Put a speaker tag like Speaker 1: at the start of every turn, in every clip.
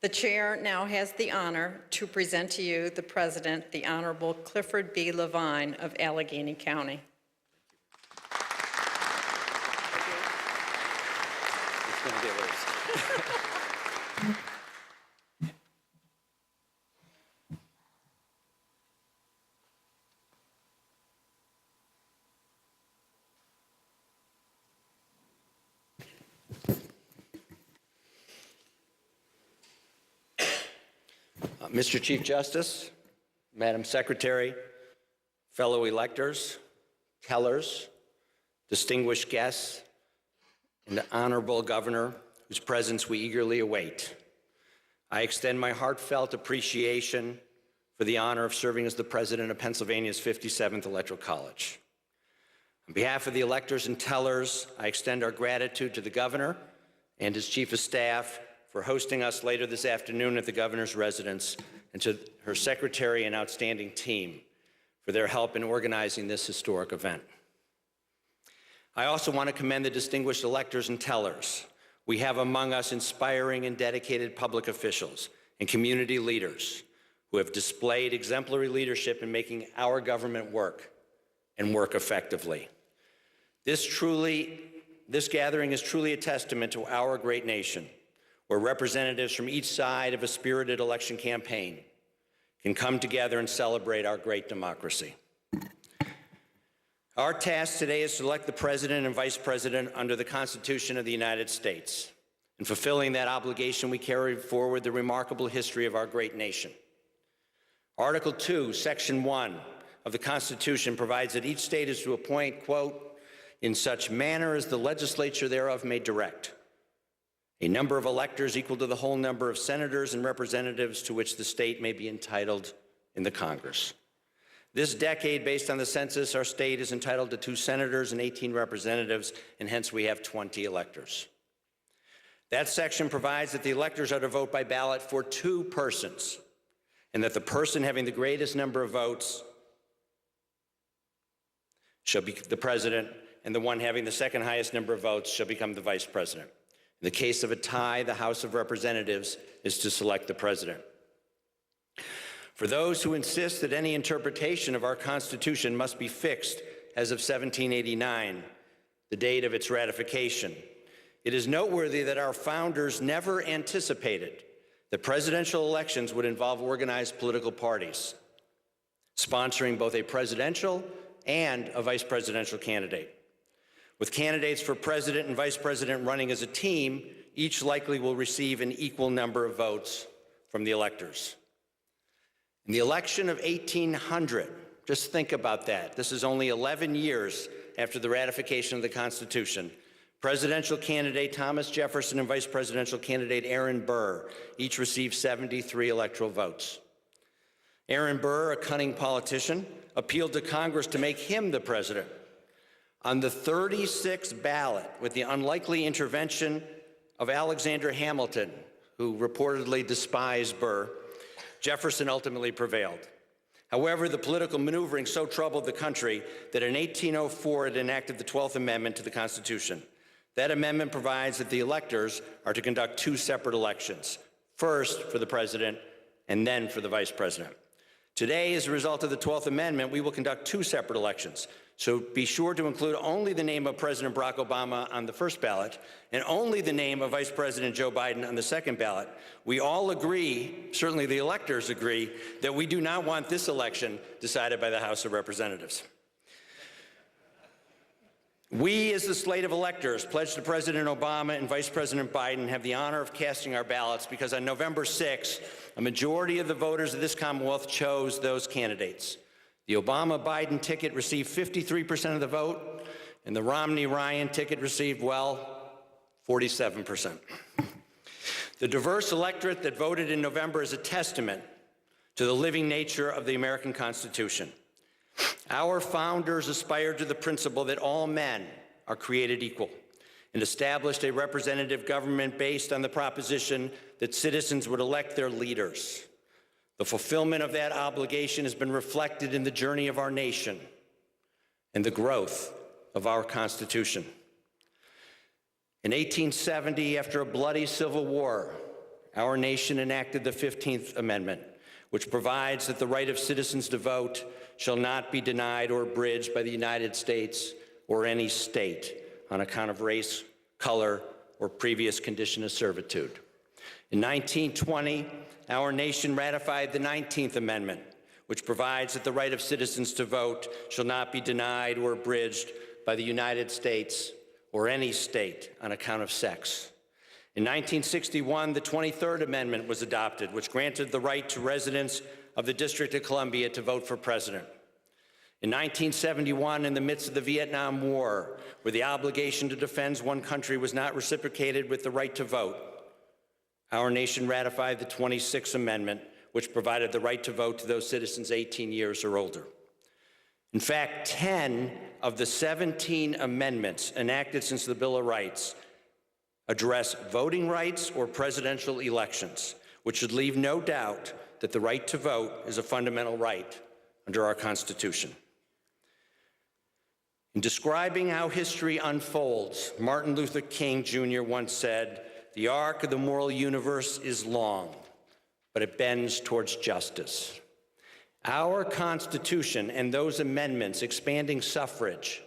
Speaker 1: The chair now has the honor to present to you the President, the Honorable Clifford B. Levine of Allegheny County.
Speaker 2: Mr. Chief Justice, Madam Secretary, fellow electors, tellers, distinguished guests, and the Honorable Governor, whose presence we eagerly await, I extend my heartfelt appreciation for the honor of serving as the President of Pennsylvania's 57th Electoral College. On behalf of the electors and tellers, I extend our gratitude to the Governor and his Chief of Staff for hosting us later this afternoon at the Governor's residence, and to her Secretary and outstanding team for their help in organizing this historic event. I also want to commend the distinguished electors and tellers. We have among us inspiring and dedicated public officials and community leaders who have displayed exemplary leadership in making our government work and work effectively. This gathering is truly a testament to our great nation, where representatives from each side of a spirited election campaign can come together and celebrate our great democracy. Our task today is to elect the President and Vice President under the Constitution of the United States. In fulfilling that obligation, we carry forward the remarkable history of our great nation. Article 2, Section 1 of the Constitution provides that each state is to appoint, quote, in such manner as the legislature thereof may direct, a number of electors equal to the whole number of senators and representatives to which the state may be entitled in the Congress. This decade, based on the census, our state is entitled to 2 senators and 18 representatives, and hence we have 20 electors. That section provides that the electors are to vote by ballot for 2 persons, and that the person having the greatest number of votes shall be the president, and the one having the second highest number of votes shall become the vice president. In the case of a tie, the House of Representatives is to select the president. For those who insist that any interpretation of our Constitution must be fixed as of 1789, the date of its ratification, it is noteworthy that our founders never anticipated that presidential elections would involve organized political parties, sponsoring both a presidential and a vice presidential candidate. With candidates for president and vice president running as a team, each likely will receive an equal number of votes from the electors. In the election of 1800, just think about that. This is only 11 years after the ratification of the Constitution. Presidential candidate Thomas Jefferson and vice presidential candidate Aaron Burr each received 73 electoral votes. Aaron Burr, a cunning politician, appealed to Congress to make him the president. On the 36th ballot, with the unlikely intervention of Alexander Hamilton, who reportedly despised Burr, Jefferson ultimately prevailed. However, the political maneuvering so troubled the country that in 1804 it enacted the 12th Amendment to the Constitution. That amendment provides that the electors are to conduct 2 separate elections, first for the president and then for the vice president. Today, as a result of the 12th Amendment, we will conduct 2 separate elections. So be sure to include only the name of President Barack Obama on the first ballot and only the name of Vice President Joe Biden on the second ballot. We all agree, certainly the electors agree, that we do not want this election decided by the House of Representatives. We, as the slate of electors, pledged to President Obama and Vice President Biden, have the honor of casting our ballots because on November 6th, a majority of the voters of this Commonwealth chose those candidates. The Obama-Biden ticket received 53% of the vote, and the Romney-Ryan ticket received, well, 47%. The diverse electorate that voted in November is a testament to the living nature of the American Constitution. Our founders aspired to the principle that all men are created equal and established a representative government based on the proposition that citizens would elect their leaders. The fulfillment of that obligation has been reflected in the journey of our nation and the growth of our Constitution. In 1870, after a bloody civil war our nation enacted the 15th Amendment, which provides that the right of citizens to vote shall not be denied or abridged by the United States or any state on account of race, color, or previous condition of servitude. In 1920, our nation ratified the 19th Amendment, which provides that the right of citizens to vote shall not be denied or abridged by the United States or any state on account of sex. In 1961, the 23rd Amendment was adopted, which granted the right to residents of the District of Columbia to vote for president. In 1971, in the midst of the Vietnam War, where the obligation to defend one country was not reciprocated with the right to vote, our nation ratified the 26th Amendment, which provided the right to vote to those citizens 18 years or older. In fact, 10 of the 17 amendments enacted since the Bill of Rights address voting rights or presidential elections, which should leave no doubt that the right to vote is a fundamental right under our Constitution. In describing how history unfolds, Martin Luther King Jr. once said, "The arc of the moral universe is long, but it bends towards justice." Our Constitution and those amendments expanding suffrage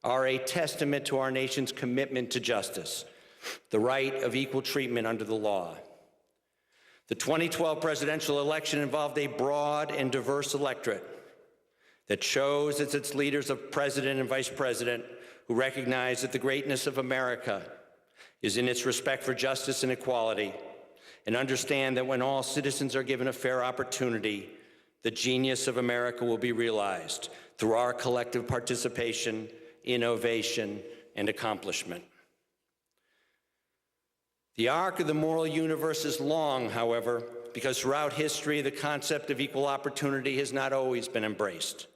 Speaker 2: are a testament to our nation's commitment to justice, the right of equal treatment under the law. The 2012 presidential election involved a broad and diverse electorate that chose as its leaders a president and vice president who recognize that the greatness of America is in its respect for justice and equality, and understand that when all citizens are given a fair opportunity, the genius of America will be realized through our collective participation, innovation, and accomplishment. The arc of the moral universe is long, however, because throughout history, the concept of equal opportunity has not always been embraced.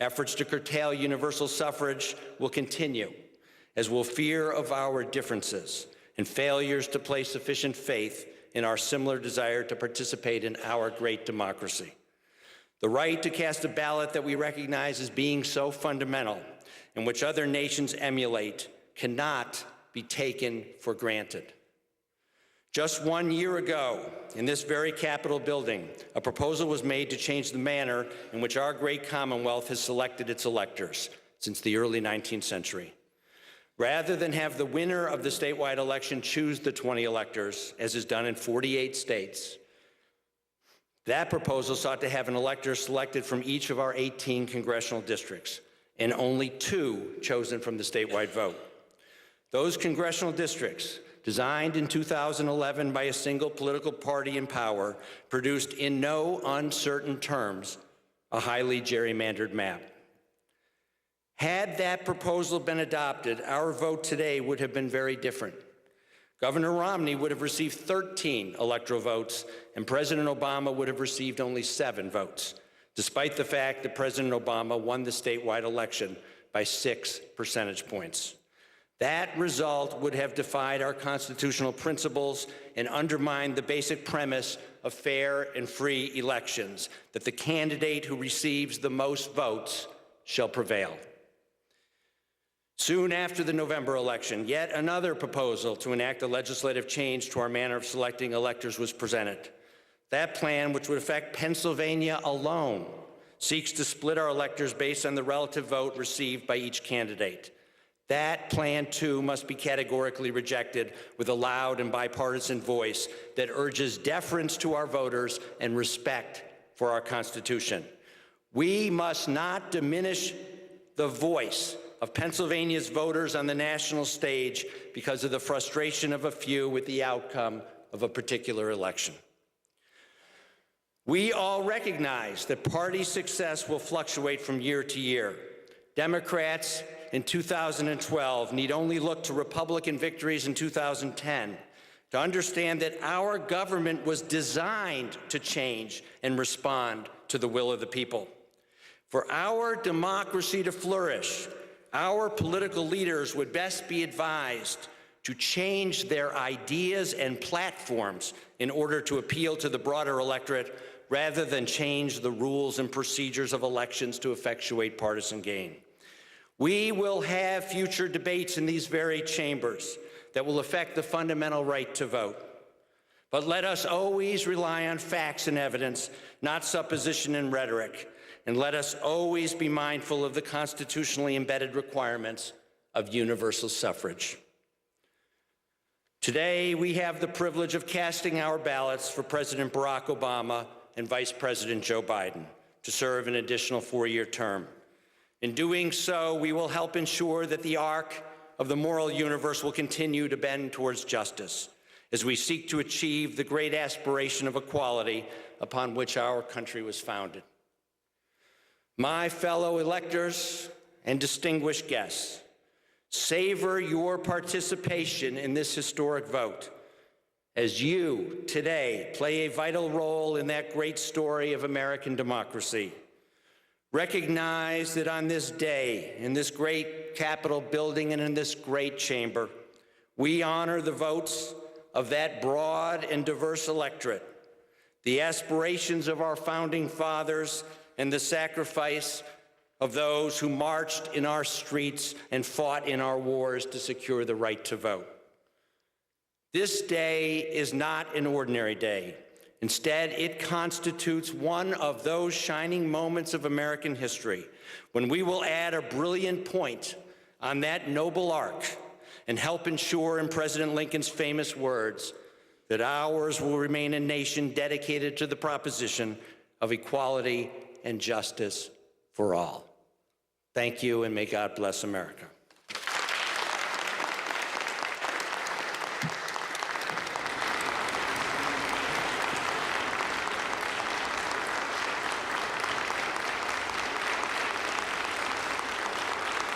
Speaker 2: Efforts to curtail universal suffrage will continue, as will fear of our differences and failures to place sufficient faith in our similar desire to participate in our great democracy. The right to cast a ballot that we recognize as being so fundamental, and which other nations emulate, cannot be taken for granted. Just 1 year ago, in this very Capitol building, a proposal was made to change the manner in which our great Commonwealth has selected its electors since the early 19th century. Rather than have the winner of the statewide election choose the 20 electors, as is done in 48 states, that proposal sought to have an elector selected from each of our 18 congressional districts, and only 2 chosen from the statewide vote. Those congressional districts, designed in 2011 by a single political party in power, produced in no uncertain terms a highly gerrymandered map. Had that proposal been adopted, our vote today would have been very different. Governor Romney would have received 13 electoral votes, and President Obama would have received only 7 votes, despite the fact that President Obama won the statewide election by 6 percentage points. That result would have defied our constitutional principles and undermined the basic premise of fair and free elections, that the candidate who receives the most votes shall prevail. Soon after the November election, yet another proposal to enact a legislative change to our manner of selecting electors was presented. That plan, which would affect Pennsylvania alone, seeks to split our electors based on the relative vote received by each candidate. That plan, too, must be categorically rejected with a loud and bipartisan voice that urges deference to our voters and respect for our Constitution. We must not diminish the voice of Pennsylvania's voters on the national stage because of the frustration of a few with the outcome of a particular election. We all recognize that party success will fluctuate from year to year. Democrats in 2012 need only look to Republican victories in 2010 to understand that our government was designed to change and respond to the will of the people. For our democracy to flourish, our political leaders would best be advised to change their ideas and platforms in order to appeal to the broader electorate, rather than change the rules and procedures of elections to effectuate partisan gain. We will have future debates in these very chambers that will affect the fundamental right to vote. But let us always rely on facts and evidence, not supposition and rhetoric. And let us always be mindful of the constitutionally embedded requirements of universal suffrage. Today, we have the privilege of casting our ballots for President Barack Obama and Vice President Joe Biden to serve an additional 4-year term. In doing so, we will help ensure that the arc of the moral universe will continue to bend towards justice as we seek to achieve the great aspiration of equality upon which our country was founded. My fellow electors and distinguished guests, savor your participation in this historic vote as you today play a vital role in that great story of American democracy. Recognize that on this day, in this great Capitol building and in this great chamber, we honor the votes of that broad and diverse electorate, the aspirations of our founding fathers, and the sacrifice of those who marched in our streets and fought in our wars to secure the right to vote. This day is not an ordinary day. Instead, it constitutes one of those shining moments of American history when we will add a brilliant point on that noble arc and help ensure, in President Lincoln's famous words, that ours will remain a nation dedicated to the proposition of equality and justice for all. Thank you, and may God bless America.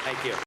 Speaker 2: Thank you.